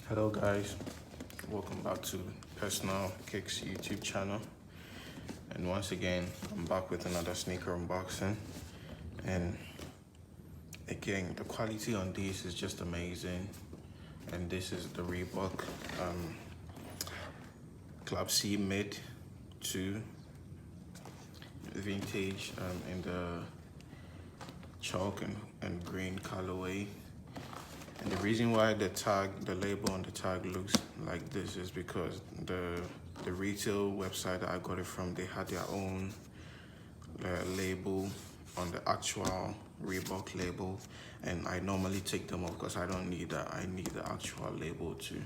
Hello guys, welcome back to Personal Kicks YouTube channel, and once again I'm back with another sneaker unboxing. And again, the quality on these is just amazing. And this is the Reebok Club C Mid 2 vintage in the chalk and green colorway. And the reason why the label on the tag looks like this is because the retail website that I got it from, they had their own label on the actual Reebok label, and I normally take them off because I don't need that. I need the actual label to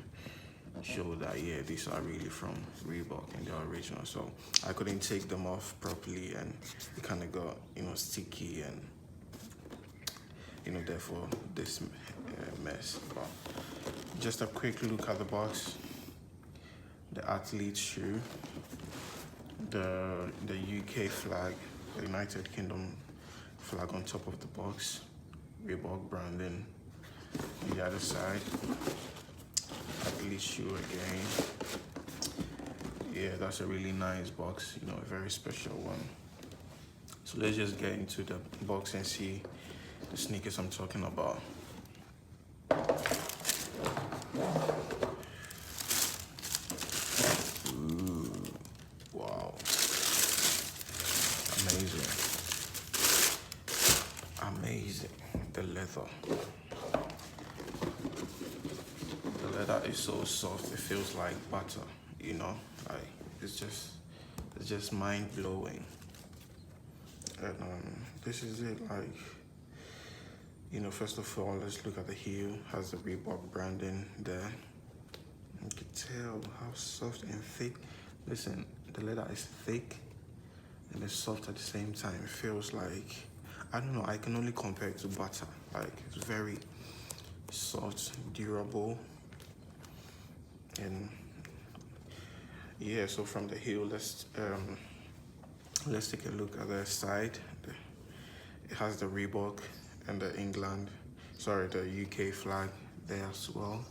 show that, yeah, these are really from Reebok and they're original. So I couldn't take them off properly, and it kind of got, sticky, and therefore this mess. But just a quick look at the box. The athlete shoe, the UK flag, the United Kingdom flag on top of the box, Reebok branding on the other side, athlete shoe again. Yeah, that's a really nice box, a very special one. So let's just get into the box and see the sneakers I'm talking about. Ooh, wow. Amazing. Amazing. The leather. The leather is so soft, it feels like butter, like it's just mind blowing. And this is it, like, first of all, let's look at the heel. Has the Reebok branding there. You can tell how soft and thick. Listen, the leather is thick and it's soft at the same time. It feels like, I don't know, I can only compare it to butter. Like, it's very soft, durable. And yeah, so from the heel, let's take a look at the side. It has the Reebok and the the UK flag there as well.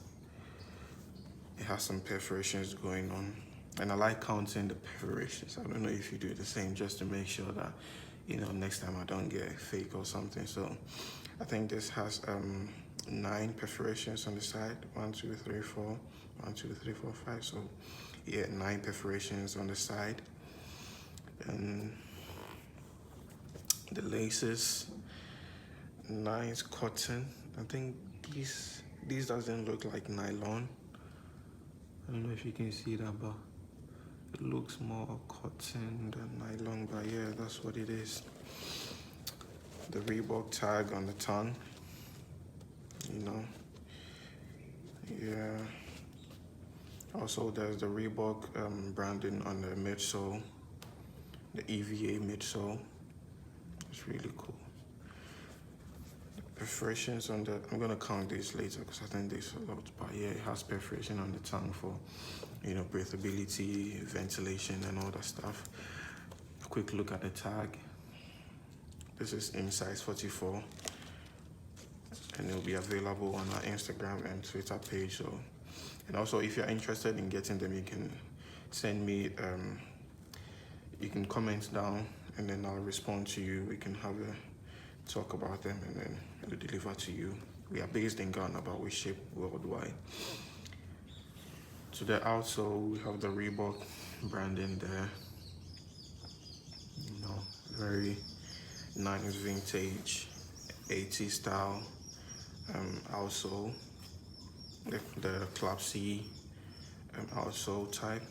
It has some perforations going on, and I like counting the perforations. I don't know if you do the same, just to make sure that next time I don't get fake or something. So I think this has 9 perforations on the side. 1 2 3 4 1 2 3 4 5. So yeah, 9 perforations on the side. And the laces, nice cotton. I think these doesn't look like nylon. I don't know if you can see that, but it looks more cotton than nylon. But yeah, that's what it is. The Reebok tag on the tongue, yeah. Also, there's the Reebok branding on the midsole, the EVA midsole. It's really cool. Perforations on the, I'm gonna count these later because I think there's a lot, but yeah, it has perforation on the tongue for breathability, ventilation, and all that stuff. A quick look at the tag. This is in size 44, and it will be available on our Instagram and Twitter page. So, and also if you're interested in getting them, you can send me you can comment down, and then I'll respond to you. We can have a talk about them, and then we'll deliver to you. We are based in Ghana, but we ship worldwide. To the outsole, we have the Reebok branding there. Very nice vintage 80s style outsole. The Club C outsole type.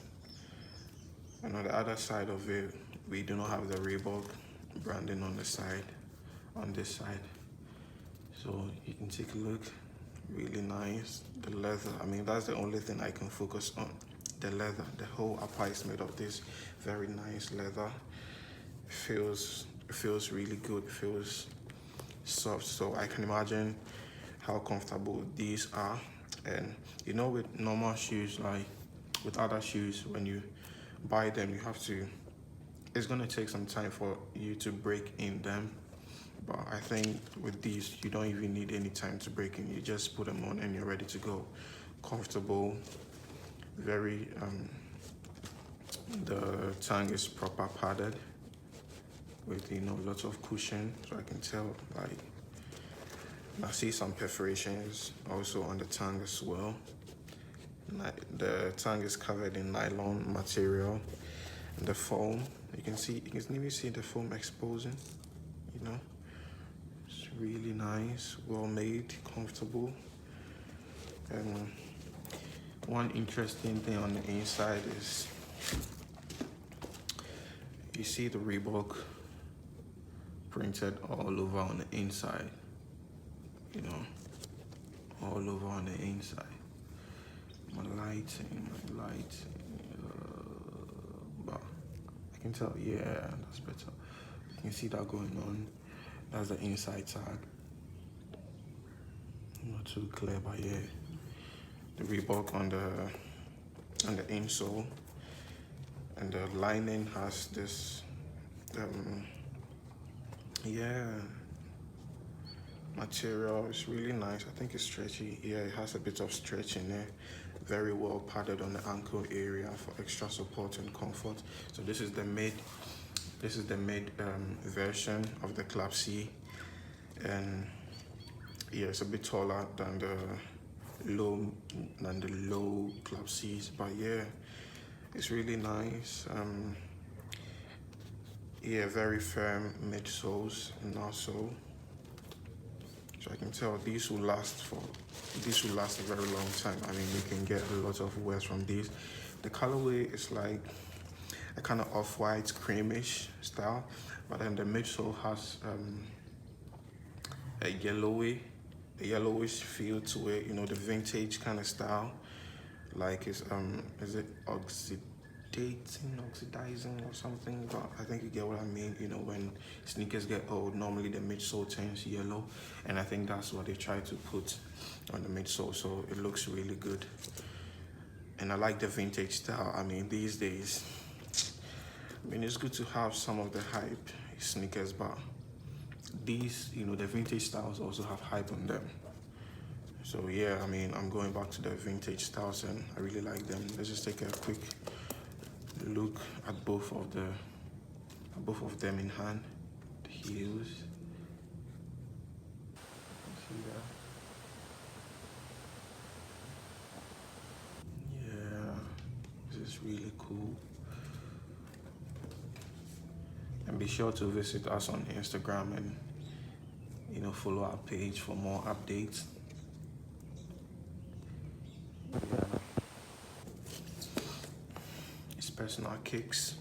And on the other side of it, we do not have the Reebok branding on the side, on this side. So you can take a look, really nice. The leather, I mean, that's the only thing I can focus on. The leather, the whole upper is made of this very nice leather. It feels really good, it feels soft. So I can imagine how comfortable these are. And with normal shoes, like with other shoes, when you buy them, it's gonna take some time for you to break in them. But I think with these, you don't even need any time to break in. You just put them on and you're ready to go. Comfortable, very, the tongue is proper padded with, lots of cushion. So I can tell, like, I see some perforations also on the tongue as well. The tongue is covered in nylon material. And the foam, you can even see the foam exposing, It's really nice, well made, comfortable. And one interesting thing on the inside is you see the Reebok printed all over on the inside, all over on the inside. My lighting, but I can tell, yeah, that's better. You can see that going on. That's the inside tag. Not too clear, but yeah. The Reebok on the insole, and the lining has this, material. It's really nice. I think it's stretchy. Yeah, it has a bit of stretch in there. Very well padded on the ankle area for extra support and comfort. So this is the mid version of the Club C, and yeah, it's a bit taller than the low Club C's, but yeah, it's really nice. Yeah, very firm midsoles and outsole. So I can tell these will last a very long time. I mean, you can get a lot of wears from these. The colorway is like a kind of off-white creamish style, but then the midsole has a yellowish feel to it, the vintage kind of style. Like is it oxidizing or something? But I think you get what I mean. When sneakers get old, normally the midsole turns yellow, and I think that's what they try to put on the midsole, so it looks really good. And I like the vintage style. I mean, these days, it's good to have some of the hype sneakers, but these, the vintage styles also have hype on them. So yeah, I'm going back to the vintage styles, and I really like them. Let's just take a quick look at both of them in hand. The heels. See that? Yeah, this is really cool. And be sure to visit us on Instagram and follow our page for more updates. Yeah. It's personal kicks.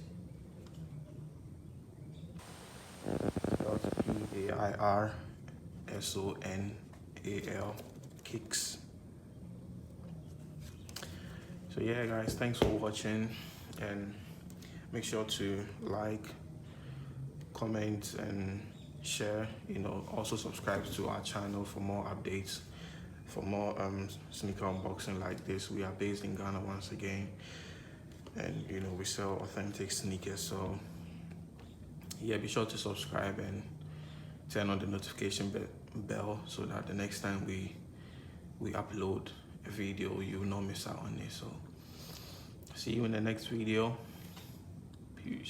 PAIRSONAL kicks. So yeah, guys, thanks for watching, and make sure to like, comment, and share. Also subscribe to our channel for more updates, for more sneaker unboxing like this. We are based in Ghana once again, and we sell authentic sneakers. So yeah, be sure to subscribe and turn on the notification bell so that the next time we upload a video, you will not miss out on it. So see you in the next video. Peace.